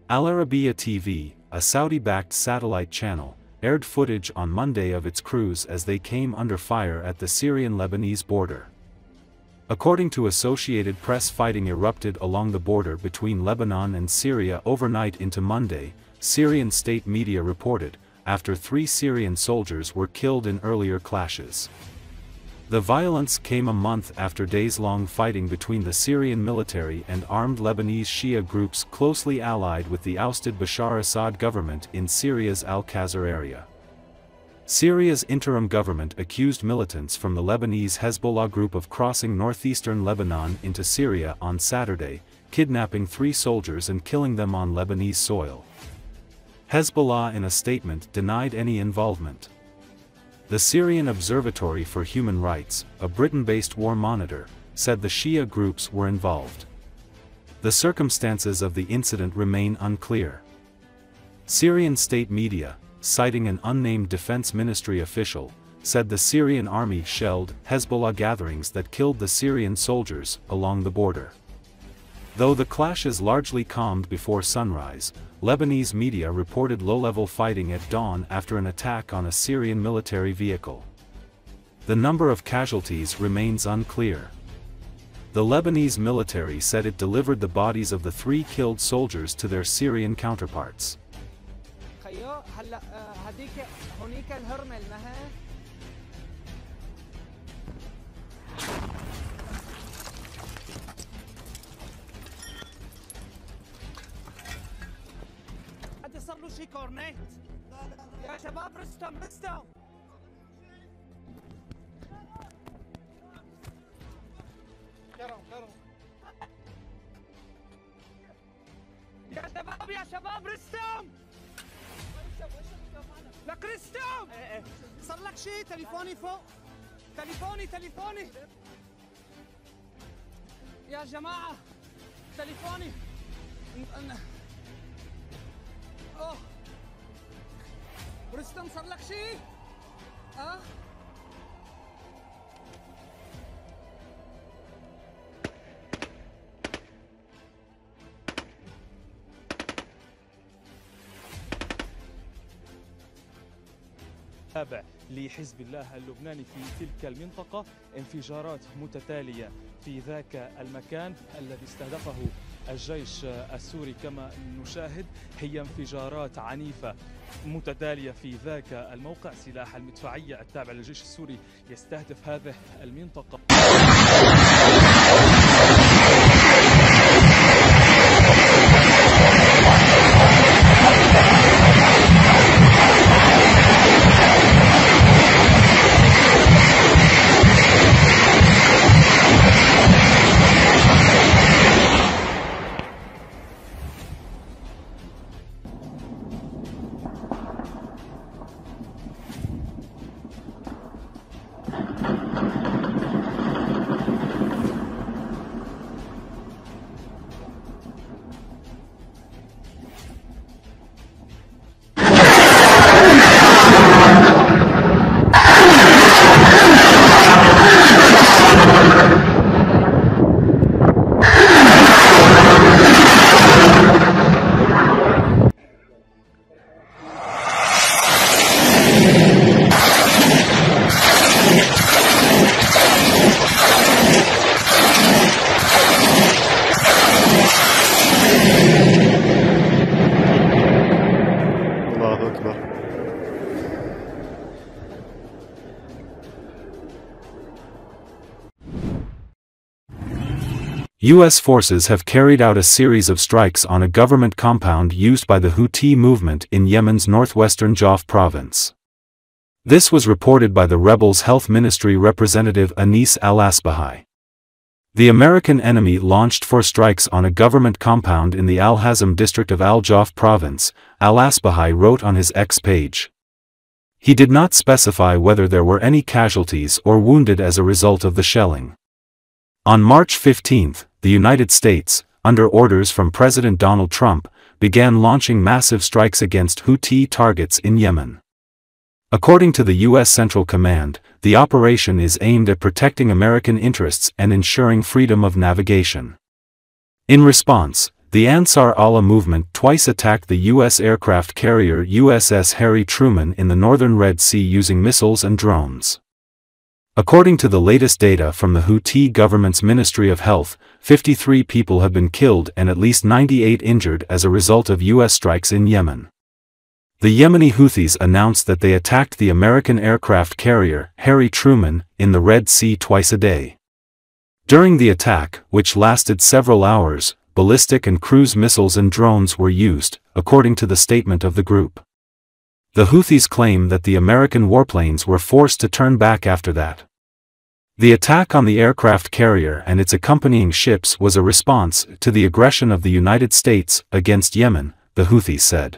Al-Arabiya TV, a Saudi-backed satellite channel, aired footage on Monday of its crews as they came under fire at the Syrian Lebanese border. According to Associated Press, fighting erupted along the border between Lebanon and Syria overnight into Monday, Syrian state media reported, after 3 Syrian soldiers were killed in earlier clashes. The violence came a month after days-long fighting between the Syrian military and armed Lebanese Shia groups closely allied with the ousted Bashar Assad government in Syria's Al-Qasr area. Syria's interim government accused militants from the Lebanese Hezbollah group of crossing northeastern Lebanon into Syria on Saturday, kidnapping 3 soldiers and killing them on Lebanese soil. Hezbollah in a statement denied any involvement. The Syrian Observatory for Human Rights, a Britain-based war monitor, said the Shia groups were involved. The circumstances of the incident remain unclear. Syrian state media, citing an unnamed defense ministry official, said the Syrian army shelled Hezbollah gatherings that killed the Syrian soldiers along the border. Though the clashes largely calmed before sunrise, Lebanese media reported low-level fighting at dawn after an attack on a Syrian military vehicle. The number of casualties remains unclear. The Lebanese military said it delivered the bodies of the 3 killed soldiers to their Syrian counterparts. صار له شي كورنيت يا شباب رستم كرم يا شباب رستم لك رستم صار لك شي تليفوني فوق تليفوني يا جماعة تليفوني اوه رستم صار لك شيء؟ تابع لحزب الله اللبناني في تلك المنطقة، انفجارات متتالية في ذاك المكان الذي استهدفه الجيش السوري. كما نشاهد هي انفجارات عنيفة متتالية في ذاك الموقع. سلاح المدفعية التابع للجيش السوري يستهدف هذه المنطقة. U.S. forces have carried out a series of strikes on a government compound used by the Houthi movement in Yemen's northwestern Jaf province. This was reported by the rebels' health ministry representative Anis al-Asbahi. The American enemy launched 4 strikes on a government compound in the Al-Hazm district of Al-Jaf province, al-Asbahi wrote on his X page. He did not specify whether there were any casualties or wounded as a result of the shelling. On March 15, the United States, under orders from President Donald Trump, began launching massive strikes against Houthi targets in Yemen. According to the U.S. Central Command, the operation is aimed at protecting American interests and ensuring freedom of navigation. In response, The Ansar Allah movement twice attacked the U.S. aircraft carrier USS Harry Truman in the northern Red Sea using missiles and drones. According to the latest data from the Houthi government's Ministry of Health, 53 people have been killed and at least 98 injured as a result of U.S. strikes in Yemen. The Yemeni Houthis announced that they attacked the American aircraft carrier Harry Truman in the Red Sea twice a day. During the attack, which lasted several hours, ballistic and cruise missiles and drones were used, according to the statement of the group. The Houthis claim that the American warplanes were forced to turn back after that. The attack on the aircraft carrier and its accompanying ships was a response to the aggression of the United States against Yemen, the Houthis said.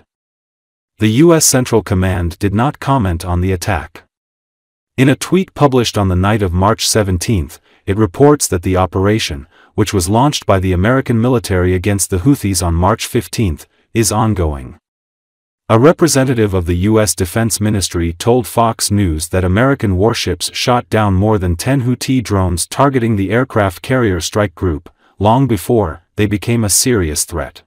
The U.S. Central Command did not comment on the attack. In a tweet published on the night of March 17, it reports that the operation, which was launched by the American military against the Houthis on March 15, is ongoing. A representative of the U.S. Defense Ministry told Fox News that American warships shot down more than 10 Houthi drones targeting the aircraft carrier strike group, long before they became a serious threat.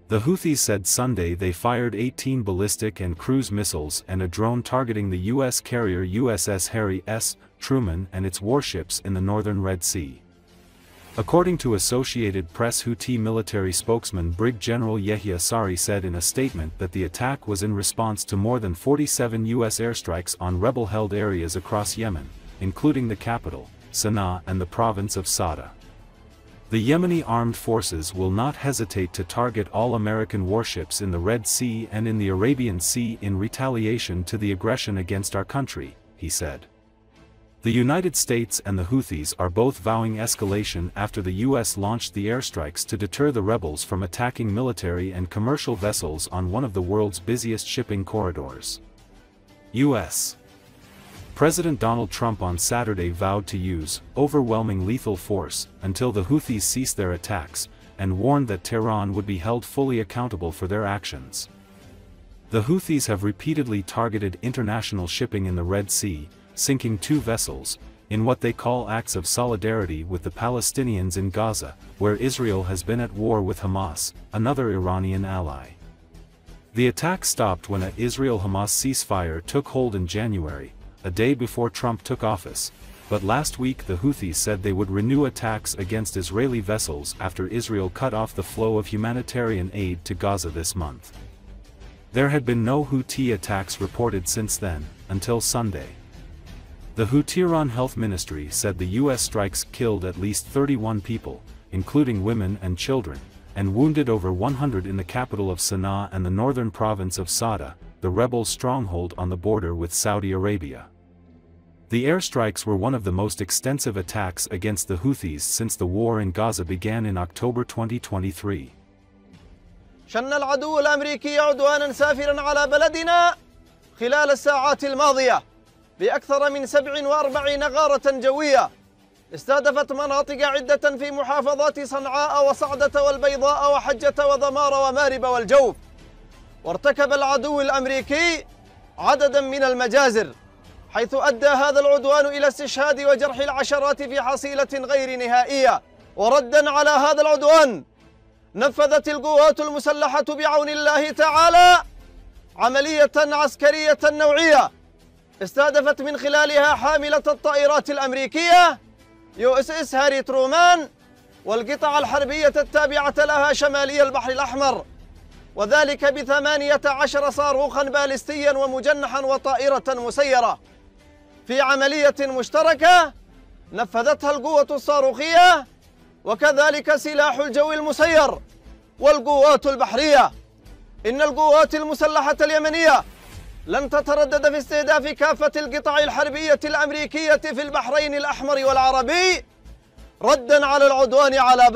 The Houthis said Sunday they fired 18 ballistic and cruise missiles and a drone targeting the U.S. carrier USS Harry S. Truman and its warships in the northern Red Sea. According to Associated Press, Houthi military spokesman Brig General Yehia Sari said in a statement that the attack was in response to more than 47 U.S. airstrikes on rebel-held areas across Yemen, including the capital, Sana'a, and the province of Sada. The Yemeni armed forces will not hesitate to target all American warships in the Red Sea and in the Arabian Sea in retaliation to the aggression against our country, he said. The United States and the Houthis are both vowing escalation after the U.S. launched the airstrikes to deter the rebels from attacking military and commercial vessels on one of the world's busiest shipping corridors. U.S. President Donald Trump on Saturday vowed to use overwhelming lethal force until the Houthis cease their attacks, and warned that Tehran would be held fully accountable for their actions. The Houthis have repeatedly targeted international shipping in the Red Sea, sinking 2 vessels, in what they call acts of solidarity with the Palestinians in Gaza, where Israel has been at war with Hamas, another Iranian ally. The attack stopped when an Israel-Hamas ceasefire took hold in January, a day before Trump took office, but last week the Houthis said they would renew attacks against Israeli vessels after Israel cut off the flow of humanitarian aid to Gaza this month. There had been no Houthi attacks reported since then, until Sunday. The Houthi Health Ministry said the U.S. strikes killed at least 31 people, including women and children, and wounded over 100 in the capital of Sana'a and the northern province of Sada, the rebel stronghold on the border with Saudi Arabia. The airstrikes were one of the most extensive attacks against the Houthis since the war in Gaza began in October 2023. شن العدو الأمريكي عدوانا سافرا على بلدنا خلال الساعات الماضية بأكثر من 47 غارة جوية استهدفت مناطق عدة في محافظات صنعاء وصعدة والبيضاء وحجة وضمار ومارب والجوف. وارتكب العدو الأمريكي عددا من المجازر، حيث أدى هذا العدوان إلى استشهاد وجرح العشرات في حصيلة غير نهائية. وردا على هذا العدوان نفذت القوات المسلحة بعون الله تعالى عملية عسكرية نوعية استهدفت من خلالها حاملة الطائرات الأمريكية USS هاري ترومان والقطع الحربية التابعة لها شمالي البحر الأحمر، وذلك ب18 صاروخا باليستيا ومجنحا وطائرة مسيرة في عملية مشتركة نفذتها القوة الصاروخية وكذلك سلاح الجو المسير والقوات البحرية. إن القوات المسلحة اليمنية لن تتردد في استهداف كافة القطع الحربية الأمريكية في البحرين الأحمر والعربي ردا على العدوان على